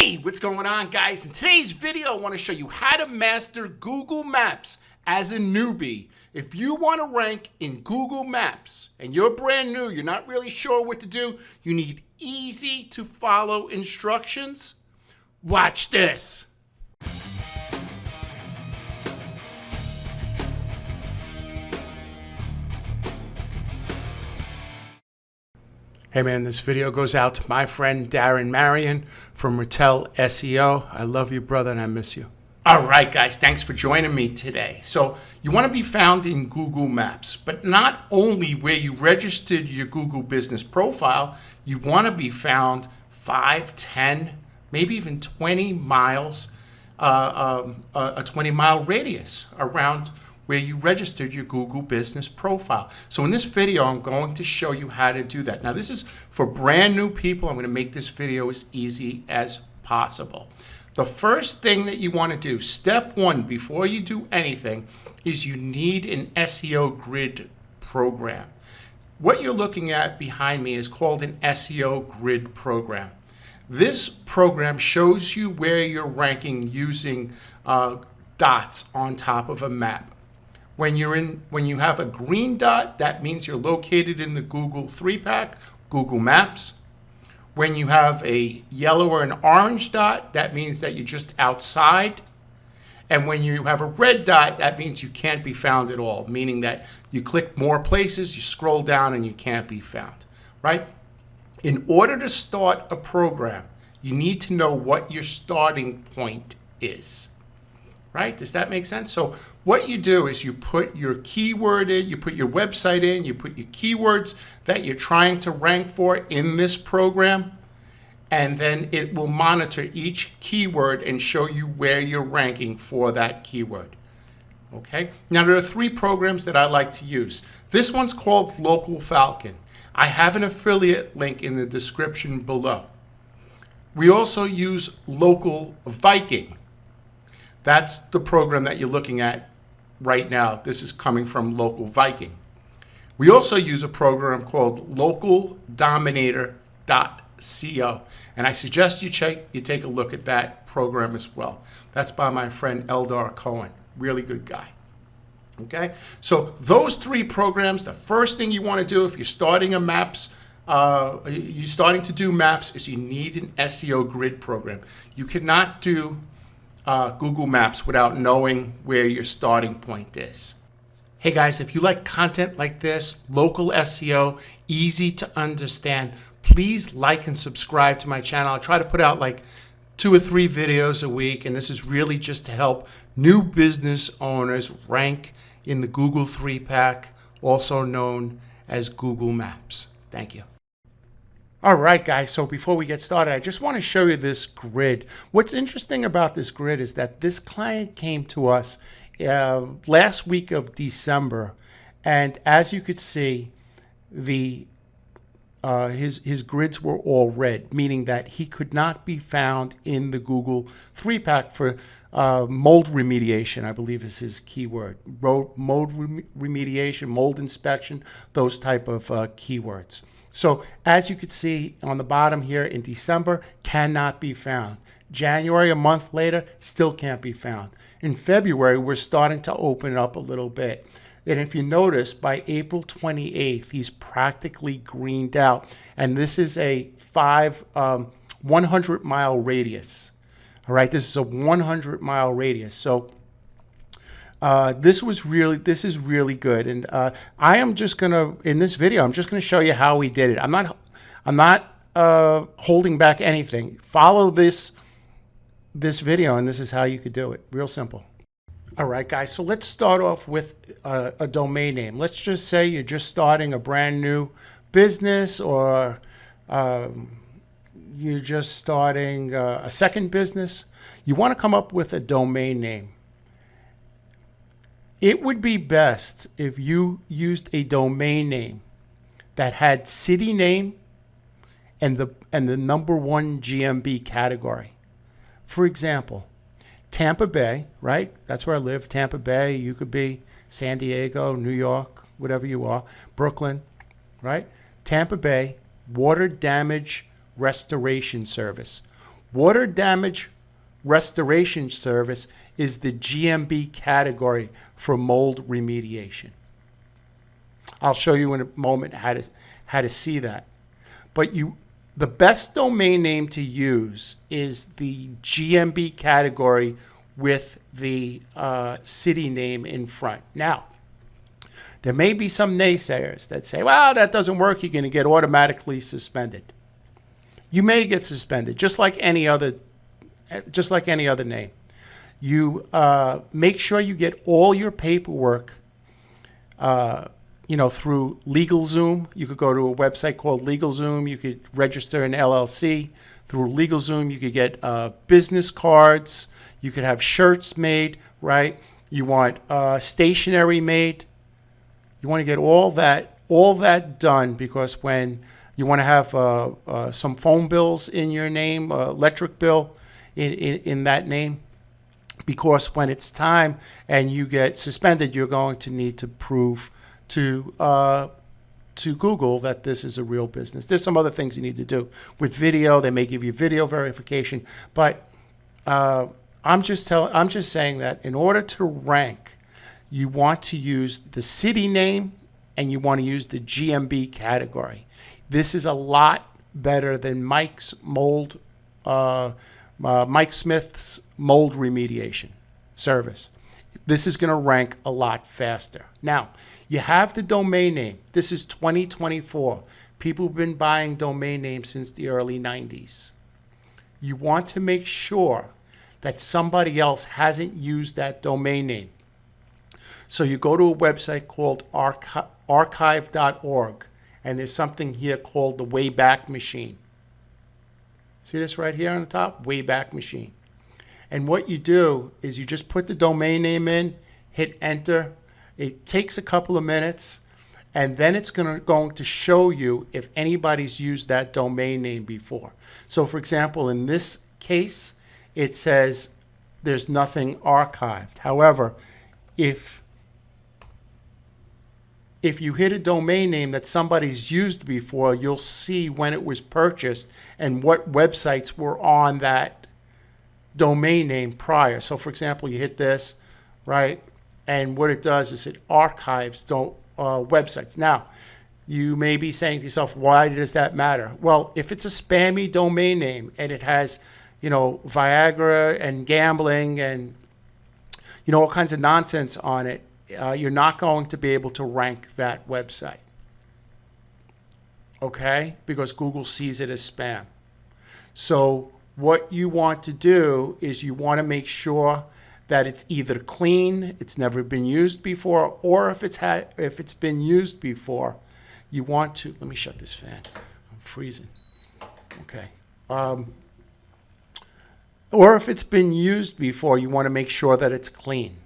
Hey, what's going on, guys? In today's video, I want to show you how to master Google Maps as a newbie. If you want to rank in Google Maps and you're brand new, you're not really sure what to do, you need easy to follow instructions. Watch this. Hey man, this video goes out to my friend Darren Marion from Local SEO. I love you, brother, and I miss you. All right, guys, thanks for joining me today. So you want to be found in Google Maps, but not only where you registered your Google business profile, you want to be found 5, 10, maybe even 20 miles, a 20-mile radius around where you registered your Google business profile. So in this video, I'm going to show you how to do that. Now, this is for brand new people. I'm going to make this video as easy as possible. The first thing that you want to do, step one, before you do anything, is you need an SEO grid program. What you're looking at behind me is called an SEO grid program. This program shows you where you're ranking using dots on top of a map. When you have a green dot, that means you're located in the Google 3-pack, Google Maps. When you have a yellow or an orange dot, that means that you're just outside. And when you have a red dot, that means you can't be found at all, meaning that you click more places, you scroll down, and you can't be found, right? In order to start a program, you need to know what your starting point is. Right? Does that make sense? So what you do is you put your keyword in, you put your website in, you put your keywords that you're trying to rank for in this program, and then it will monitor each keyword and show you where you're ranking for that keyword. Okay? Now, there are 3 programs that I like to use. This one's called Local Falcon. I have an affiliate link in the description below. We also use Local Viking. That's the program that you're looking at right now. This is coming from Local Viking. We also use a program called localdominator.co, and I suggest you take a look at that program as well. That's by my friend Eldar Cohen, really good guy. Okay, so those 3 programs, the first thing you want to do if you're starting to do maps is you need an SEO grid program. You cannot do Google Maps without knowing where your starting point is. Hey guys, if you like content like this, local SEO, easy to understand, please like and subscribe to my channel. I try to put out like 2 or 3 videos a week, and this is really just to help new business owners rank in the Google 3-pack, also known as Google Maps. Thank you. All right, guys, so before we get started, I just want to show you this grid. What's interesting about this grid is that this client came to us last week of December, and as you could see, his grids were all red, meaning that he could not be found in the Google 3-pack for mold remediation, I believe is his keyword. Mold remediation, mold inspection, those type of keywords. So as you could see on the bottom here, in December, cannot be found. January, a month later, still can't be found. In February, we're starting to open it up a little bit. And if you notice, by April 28th, he's practically greened out. And this is a 100-mile radius. All right, this is a 100-mile radius. So this is really good, and I am just gonna, in this video, I'm just gonna show you how we did it. I'm not holding back anything. Follow this video, and this is how you could do it. Real simple. All right, guys. So let's start off with a domain name. Let's just say you're just starting a brand new business, or you're just starting a second business. You want to come up with a domain name. It would be best if you used a domain name that had city name and the number 1 GMB category. For example, Tampa Bay, right? That's where I live, Tampa Bay. You could be San Diego, New York, whatever you are, Brooklyn, right? Tampa Bay, water damage restoration service. Water damage restoration service is the GMB category for mold remediation. I'll show you in a moment how to see that. But the best domain name to use is the GMB category with the city name in front. Now, there may be some naysayers that say, well, that doesn't work. You're going to get automatically suspended. You may get suspended, just like any other name. You make sure you get all your paperwork through LegalZoom. You could go to a website called LegalZoom. You could register an LLC through LegalZoom. You could get business cards. You could have shirts made, right? You want stationery made. You want to get all that done, because when you want to have some phone bills in your name, electric bill in that name, because when it's time and you get suspended, you're going to need to prove to Google that this is a real business. There's some other things you need to do with video. They may give you video verification, but I'm just saying that in order to rank, you want to use the city name and you want to use the GMB category. This is a lot better than Mike Smith's mold remediation service. This is going to rank a lot faster. Now, you have the domain name. This is 2024. People have been buying domain names since the early 90s. You want to make sure that somebody else hasn't used that domain name. So you go to a website called archive.org, and there's something here called the Wayback Machine. See this right here on the top? Wayback Machine. And what you do is you just put the domain name in, hit enter. It takes a couple of minutes, and then it's going to show you if anybody's used that domain name before. So for example, in this case, it says there's nothing archived. However, if you hit a domain name that somebody's used before, you'll see when it was purchased and what websites were on that domain name prior. So for example, you hit this, right? And what it does is it archives websites. Now, you may be saying to yourself, why does that matter? Well, if it's a spammy domain name and it has, Viagra and gambling and, all kinds of nonsense on it, you're not going to be able to rank that website. Okay? Because Google sees it as spam. So what you want to do is you want to make sure that it's either clean, it's never been used before, or if it's been used before, you want to, let me shut this fan. I'm freezing. Okay. Or if it's been used before, you want to make sure that it's clean.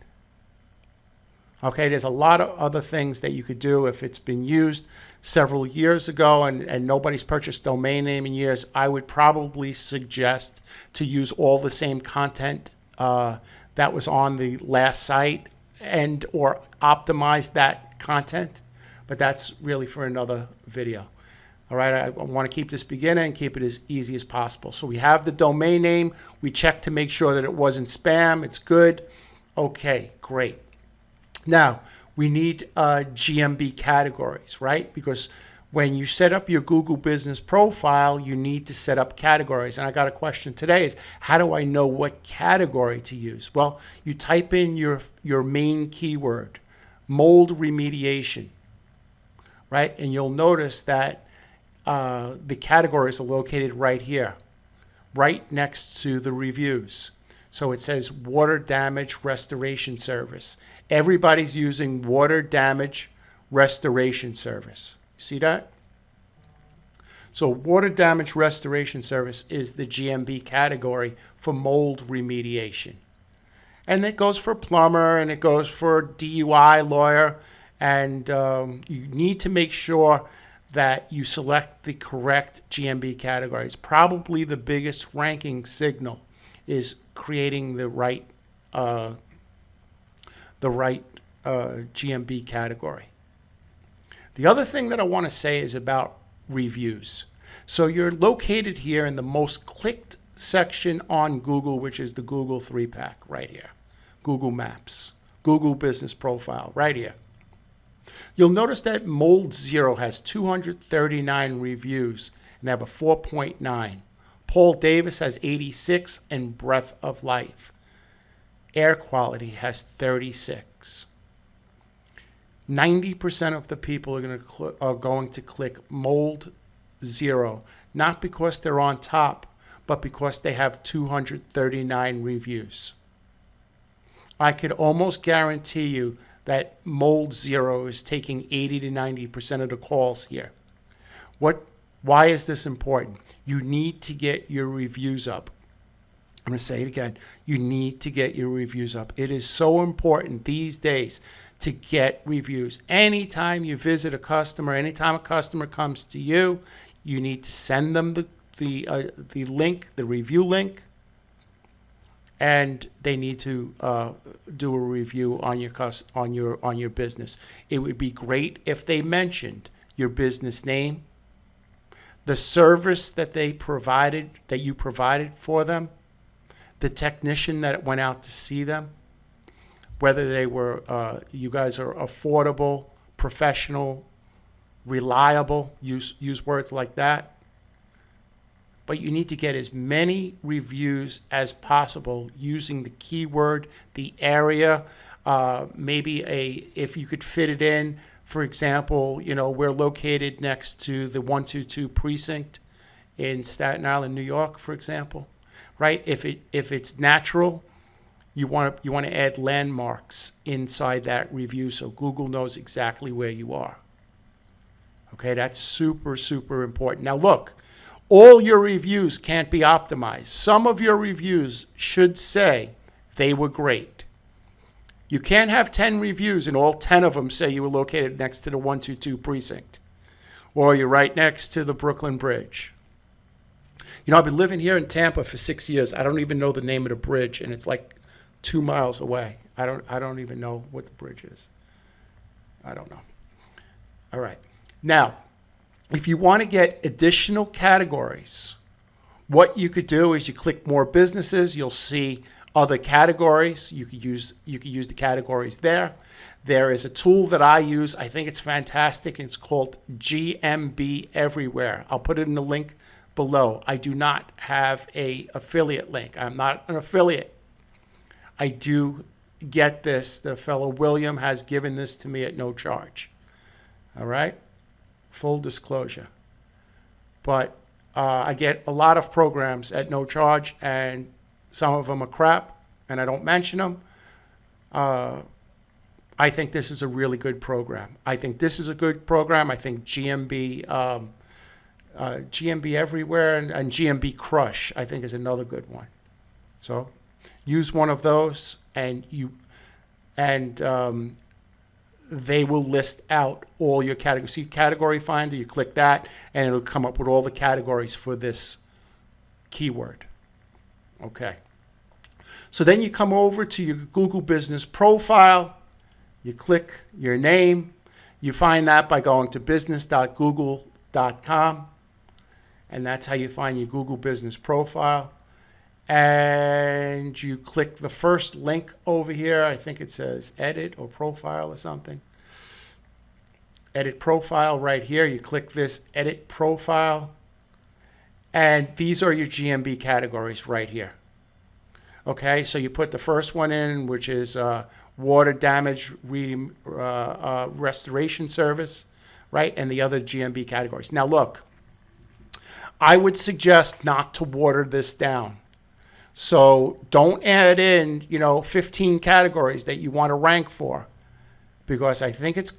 Okay, there's a lot of other things that you could do if it's been used several years ago and nobody's purchased domain name in years. I would probably suggest to use all the same content that was on the last site and or optimize that content, but that's really for another video. All right, I want to keep this beginner and keep it as easy as possible. So we have the domain name. We check to make sure that it wasn't spam. It's good. Okay, great. Now, we need GMB categories, right? Because when you set up your Google business profile, you need to set up categories. And I got a question today is, how do I know what category to use? Well, you type in your main keyword, mold remediation, right? And you'll notice that the categories are located right here, right next to the reviews. So it says water damage restoration service. Everybody's using water damage restoration service. You see that? So water damage restoration service is the GMB category for mold remediation. And it goes for plumber and it goes for DUI lawyer. And you need to make sure that you select the correct GMB category. It's probably the biggest ranking signal is creating the right GMB category. The other thing that I want to say is about reviews. So you're located here in the most clicked section on Google, which is the Google 3-pack right here. Google Maps, Google Business Profile right here. You'll notice that Mold Zero has 239 reviews and they have a 4.9. Paul Davis has 86 and Breath of Life. Air Quality has 36. 90% of the people are going to click Mold Zero, not because they're on top, but because they have 239 reviews. I could almost guarantee you that Mold Zero is taking 80 to 90% of the calls here. Why is this important? You need to get your reviews up. I'm going to say it again. You need to get your reviews up. It is so important these days to get reviews. Anytime you visit a customer, anytime a customer comes to you, you need to send them the link, the review link, and they need to do a review on your business. It would be great if they mentioned your business name, the service that you provided for them, the technician that went out to see them, whether they were you guys are affordable, professional, reliable. Use words like that. But you need to get as many reviews as possible using the keyword, the area, if you could fit it in. For example, we're located next to the 122 precinct in Staten Island, New York, for example, right? If it's natural, you want to add landmarks inside that review so Google knows exactly where you are. Okay, that's super, super important. Now look, all your reviews can't be optimized. Some of your reviews should say they were great. You can't have 10 reviews and all 10 of them say you were located next to the 122 precinct or you're right next to the Brooklyn Bridge. I've been living here in Tampa for 6 years. I don't even know the name of the bridge, and it's like 2 miles away. I don't even know what the bridge is. I don't know. All right. Now, if you want to get additional categories, what you could do is you click more businesses. You'll see other categories. You could use the categories there. There is a tool that I use. I think it's fantastic. It's called GMB Everywhere. I'll put it in the link below. I do not have an affiliate link. I'm not an affiliate. I do get this. The fellow William has given this to me at no charge. All right? Full disclosure. But I get a lot of programs at no charge, and some of them are crap, and I don't mention them. I think this is a really good program. I think this is a good program. I think GMB Everywhere and GMB Crush, I think, is another good one. So use one of those, and they will list out all your categories. See Category Finder, you click that, and it'll come up with all the categories for this keyword. Okay. So then you come over to your Google Business Profile. You click your name. You find that by going to business.google.com. And that's how you find your Google Business Profile. And you click the first link over here. I think it says edit or profile or something. Edit profile right here. You click this edit profile. And these are your GMB categories right here. Okay, so you put the first one in, which is water damage restoration service, right? And the other GMB categories. Now look, I would suggest not to water this down. So don't add in, 15 categories that you want to rank for, because I think it's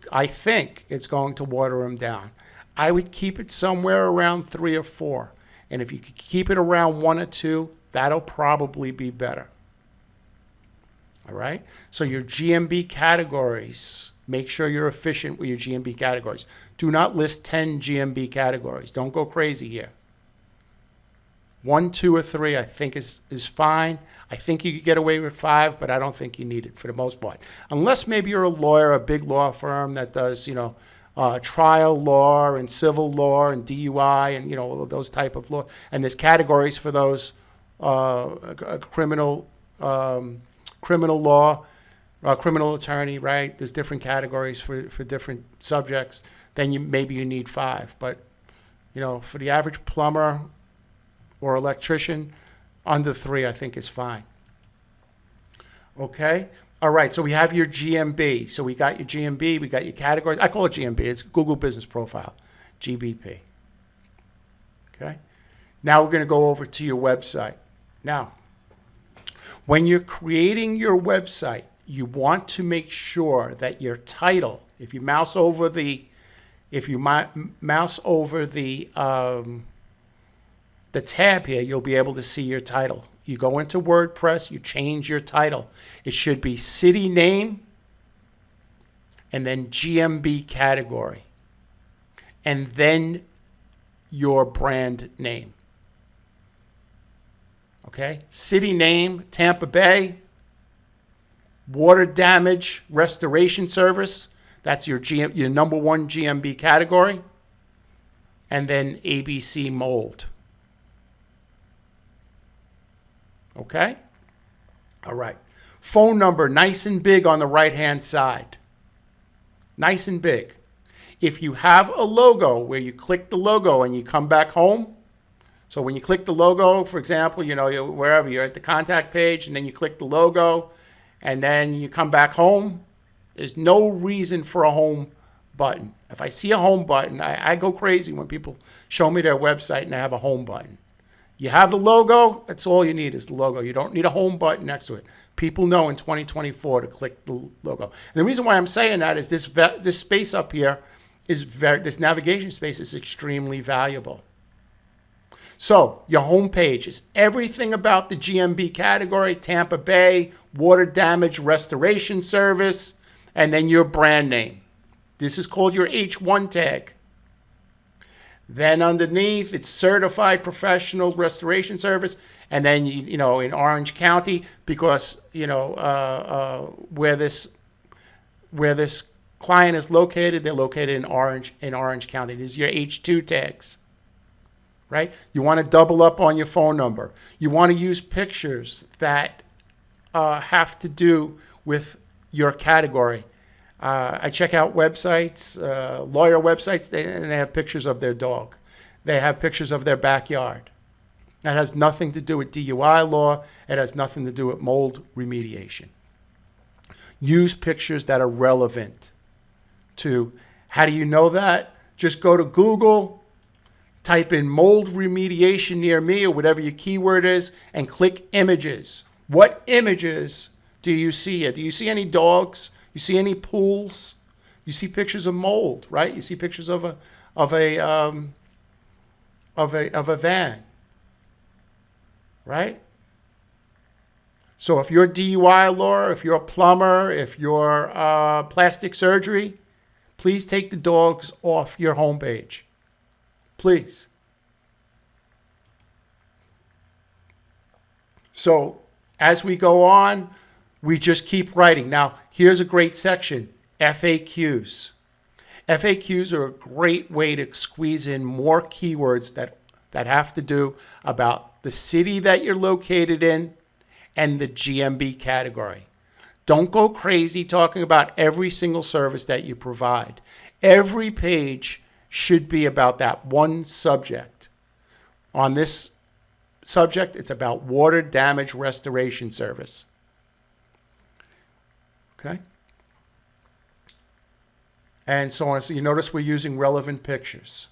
going to water them down. I would keep it somewhere around 3 or 4. And if you could keep it around 1 or 2, that'll probably be better. All right? So your GMB categories, make sure you're efficient with your GMB categories. Do not list 10 GMB categories. Don't go crazy here. 1, 2, or 3, I think is fine. I think you could get away with 5, but I don't think you need it for the most part. Unless maybe you're a lawyer, a big law firm that does, trial law and civil law and DUI and, those type of law. And there's categories for those a criminal law, criminal attorney, right? There's different categories for different subjects. Then maybe you need 5. But, for the average plumber or electrician, under 3, I think is fine. Okay? All right, so we have your GMB. So we got your GMB, we got your categories. I call it GMB. It's Google Business Profile, GBP. Okay? Now we're going to go over to your website. Now, when you're creating your website, you want to make sure that your title, if you mouse over the tab here, you'll be able to see your title. You go into WordPress, you change your title. It should be city name and then GMB category and then your brand name. Okay? City name, Tampa Bay. Water damage restoration service. That's your number 1 GMB category. And then ABC mold. Okay? All right. Phone number, nice and big on the right-hand side. Nice and big. If you have a logo where you click the logo and you come back home, so when you click the logo, for example, wherever you're at the contact page and then you click the logo and then you come back home, there's no reason for a home button. If I see a home button, I go crazy when people show me their website and they have a home button. You have the logo, that's all you need is the logo. You don't need a home button next to it. People know in 2024 to click the logo. And the reason why I'm saying that is this space up here this navigation space is extremely valuable. So your home page is everything about the GMB category, Tampa Bay, water damage restoration service, and then your brand name. This is called your H1 tag. Then underneath, it's certified professional restoration service. And then, in Orange County, because, where this client is located, they're located in Orange County. These are your H2 tags, right? You want to double up on your phone number. You want to use pictures that have to do with your category. I check out websites, lawyer websites, and they have pictures of their dog. They have pictures of their backyard. That has nothing to do with DUI law. It has nothing to do with mold remediation. Use pictures that are relevant to, how do you know that? Just go to Google, type in mold remediation near me or whatever your keyword is, and click images. What images do you see here? Do you see any dogs? You see any pools? You see pictures of mold, right? You see pictures of a van, right? So if you're DUI law, if you're a plumber, if you're plastic surgery, please take the dogs off your homepage. Please. So as we go on, we just keep writing. Now, here's a great section, FAQs. FAQs are a great way to squeeze in more keywords that have to do about the city that you're located in and the GMB category. Don't go crazy talking about every single service that you provide. Every page should be about that one subject. On this subject, it's about water damage restoration service. Okay? And so on. So you notice we're using relevant pictures.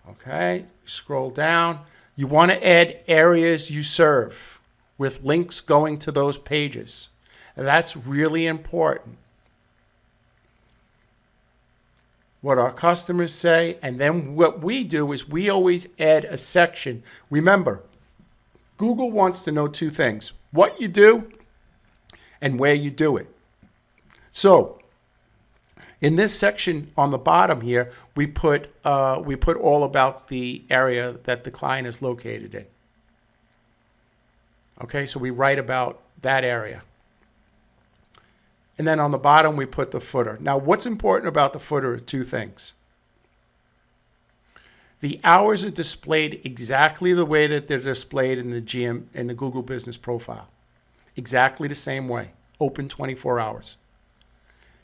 Okay? Scroll down. You want to add areas you serve with links going to those pages. And that's really important. What our customers say, and then what we do is we always add a section. Remember, Google wants to know 2 things: what you do and where you do it. So in this section on the bottom here, we put all about the area that the client is located in. Okay, so we write about that area. And then on the bottom, we put the footer. Now, what's important about the footer is 2 things. The hours are displayed exactly the way that they're displayed in the Google Business Profile. Exactly the same way. Open 24 hours.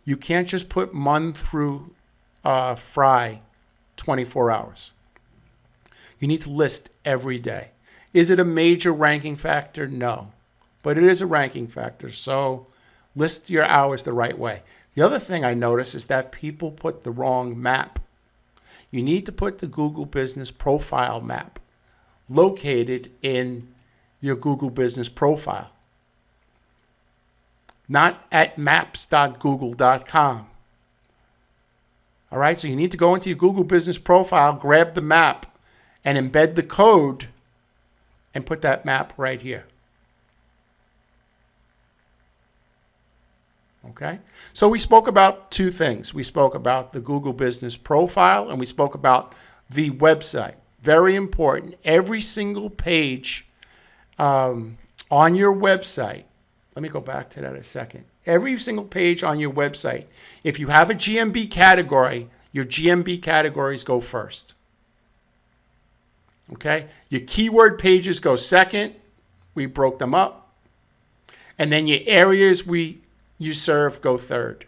You can't just put Mon through Fry 24 hours. You need to list every day. Is it a major ranking factor? No. But it is a ranking factor, so list your hours the right way. The other thing I notice is that people put the wrong map. You need to put the Google Business Profile map located in your Google Business Profile, not at maps.google.com. All right, so you need to go into your Google Business Profile, grab the map, and embed the code and put that map right here. Okay, so we spoke about two things. We spoke about the Google Business Profile and we spoke about the website. Very important. Every single page on your website, let me go back to that a second. Every single page on your website, if you have a GMB category, your GMB categories go first. Okay, your keyword pages go second. We broke them up. And then your areas you serve go third.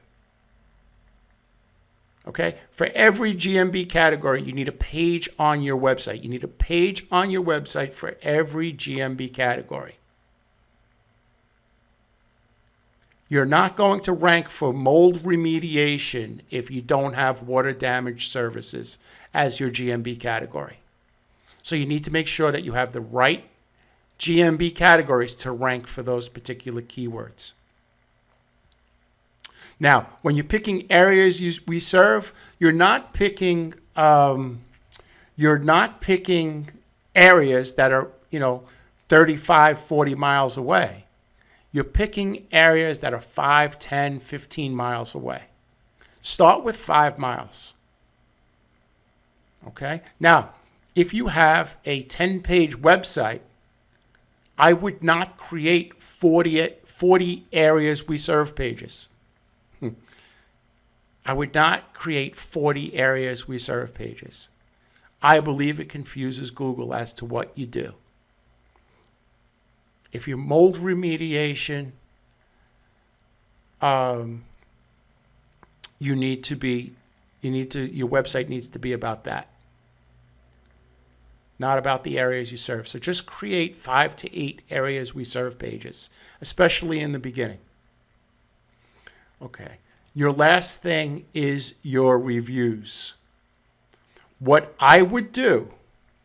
Okay, for every GMB category, you need a page on your website. You need a page on your website for every GMB category. You're not going to rank for mold remediation if you don't have water damage services as your GMB category. So you need to make sure that you have the right GMB categories to rank for those particular keywords. Now, when you're picking areas we serve, you're not picking areas that are 35, 40 miles away. You're picking areas that are 5, 10, 15 miles away. Start with 5 miles. Okay? Now, if you have a 10-page website, I would not create 40 areas we serve pages. I would not create 40 areas we serve pages. I believe it confuses Google as to what you do. If you're mold remediation, your website needs to be about that, not about the areas you serve. So just create 5 to 8 areas we serve pages, especially in the beginning. Okay. Your last thing is your reviews. What I would do,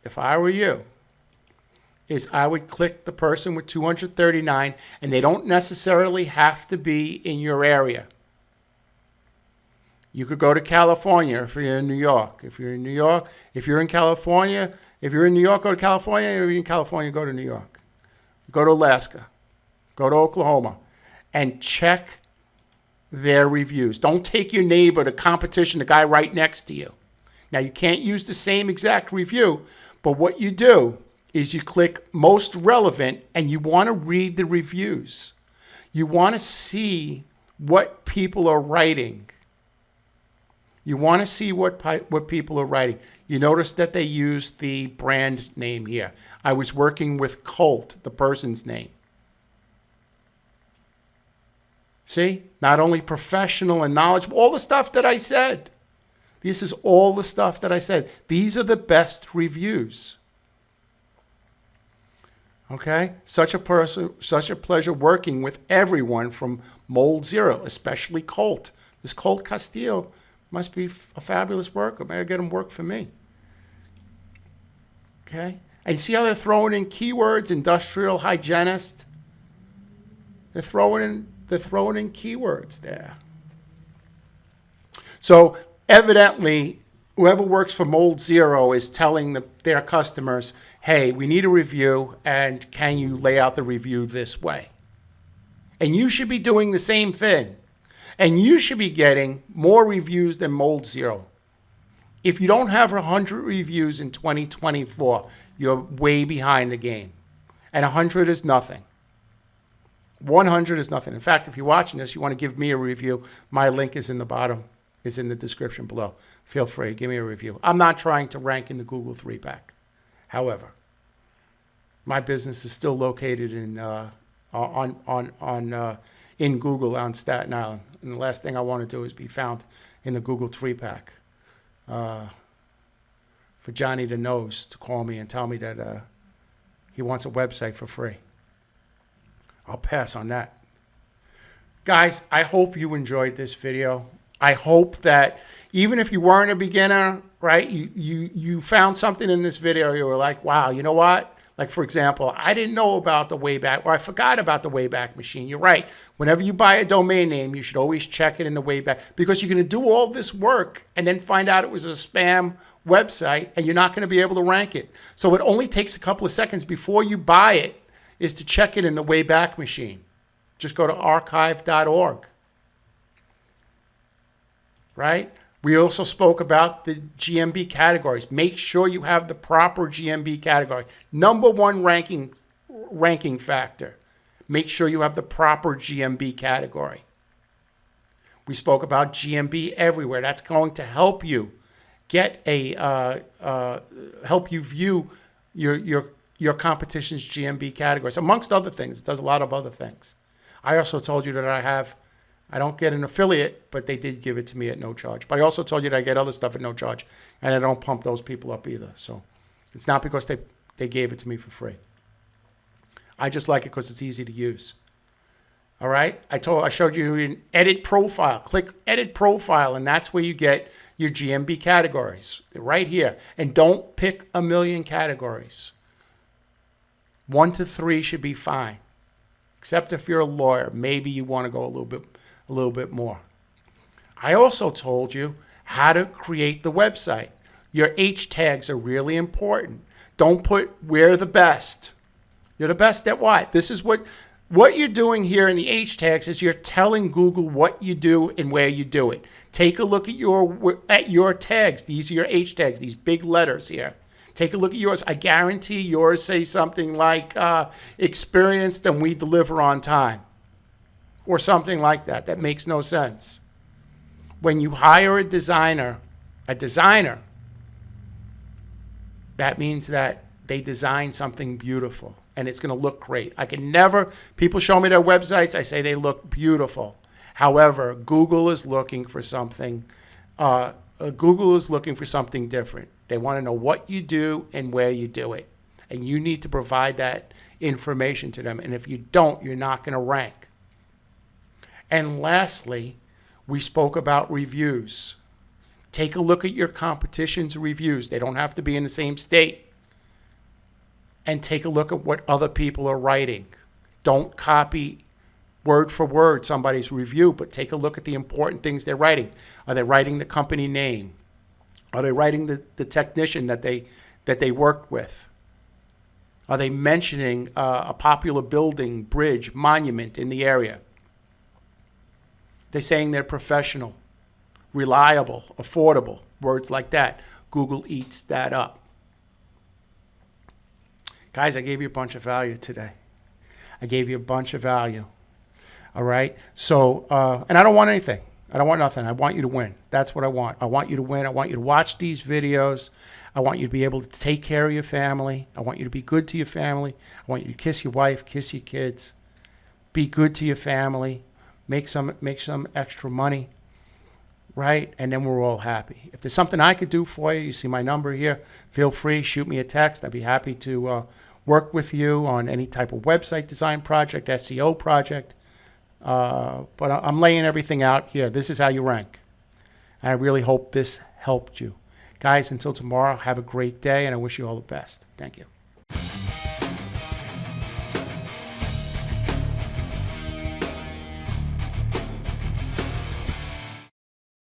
if I were you, is I would click the person with 239, and they don't necessarily have to be in your area. You could go to California if you're in New York. If you're in New York, if you're in California, if you're in New York, go to California. If you're in California, go to New York. Go to Alaska. Go to Oklahoma. And check their reviews. Don't take your neighbor, the competition, the guy right next to you. Now, you can't use the same exact review, but what you do is you click most relevant and you want to read the reviews. You want to see what people are writing. You want to see what people are writing. You notice that they use the brand name here. I was working with Colt, the person's name. See, not only professional and knowledgeable, all the stuff that I said. This is all the stuff that I said. These are the best reviews. Okay? Such a pleasure working with everyone from Mold Zero, especially Colt. This Colt Castillo must be a fabulous worker. May I get him work for me? Okay? And you see how they're throwing in keywords, industrial hygienist? They're throwing in keywords there. So evidently, whoever works for Mold Zero is telling their customers, hey, we need a review, and can you lay out the review this way? And you should be doing the same thing. And you should be getting more reviews than Mold Zero. If you don't have 100 reviews in 2024, you're way behind the game. And 100 is nothing. 100 is nothing. In fact, if you're watching this, you want to give me a review, my link is in the bottom is in the description below. Feel free to give me a review. I'm not trying to rank in the Google 3-pack. However, my business is still located in in Google on Staten Island, and the last thing I want to do is be found in the Google 3-pack. For Johnny the Nose to call me and tell me that he wants a website for free. I'll pass on that. Guys, I hope you enjoyed this video. I hope that even if you weren't a beginner, right, you found something in this video, you were like, wow, you know what? Like, for example, I didn't know about the Wayback, or I forgot about the Wayback Machine. You're right. Whenever you buy a domain name, you should always check it in the Wayback, because you're going to do all this work and then find out it was a spam website and you're not going to be able to rank it. So it only takes a couple of seconds before you buy it is to check it in the Wayback Machine. Just go to archive.org. Right? We also spoke about the GMB categories. Make sure you have the proper GMB category. Number one ranking factor. Make sure you have the proper GMB category. We spoke about GMB everywhere. That's going to help you get a help you view your competition's GMB categories, amongst other things. It does a lot of other things. I also told you that I don't get an affiliate, but they did give it to me at no charge. But I also told you that I get other stuff at no charge, and I don't pump those people up either. So it's not because they gave it to me for free. I just like it because it's easy to use. All right? I showed you an edit profile. Click edit profile, and that's where you get your GMB categories. They're right here. And don't pick a million categories. 1 to 3 should be fine. Except if you're a lawyer, maybe you want to go a little bit more. I also told you how to create the website. Your H tags are really important. Don't put "we're the best." You're the best at what? This is what you're doing here in the H tags is you're telling Google what you do and where you do it. Take a look at your tags. These are your H tags, these big letters here. Take a look at yours. I guarantee yours say something like experienced and we deliver on time, or something like that. That makes no sense. When you hire a designer, that means that they design something beautiful and it's going to look great. People show me their websites, I say they look beautiful. However, Google is looking for something. Google is looking for something different. They want to know what you do and where you do it. And you need to provide that information to them. And if you don't, you're not going to rank. And lastly, we spoke about reviews. Take a look at your competition's reviews. They don't have to be in the same state. And take a look at what other people are writing. Don't copy word for word somebody's review, but take a look at the important things they're writing. Are they writing the company name? Are they writing the technician that they worked with? Are they mentioning a popular building, bridge, monument in the area? They're saying they're professional, reliable, affordable, words like that. Google eats that up. Guys, I gave you a bunch of value today. I gave you a bunch of value. All right? So, and I don't want anything. I don't want nothing. I want you to win. That's what I want. I want you to win. I want you to watch these videos. I want you to be able to take care of your family. I want you to be good to your family. I want you to kiss your wife, kiss your kids. Be good to your family. Make some extra money, right? And then we're all happy. If there's something I could do for you, you see my number here. Feel free, shoot me a text. I'd be happy to work with you on any type of website design project, SEO project. But I'm laying everything out here. This is how you rank. And I really hope this helped you. Guys, until tomorrow, have a great day, and I wish you all the best. Thank you.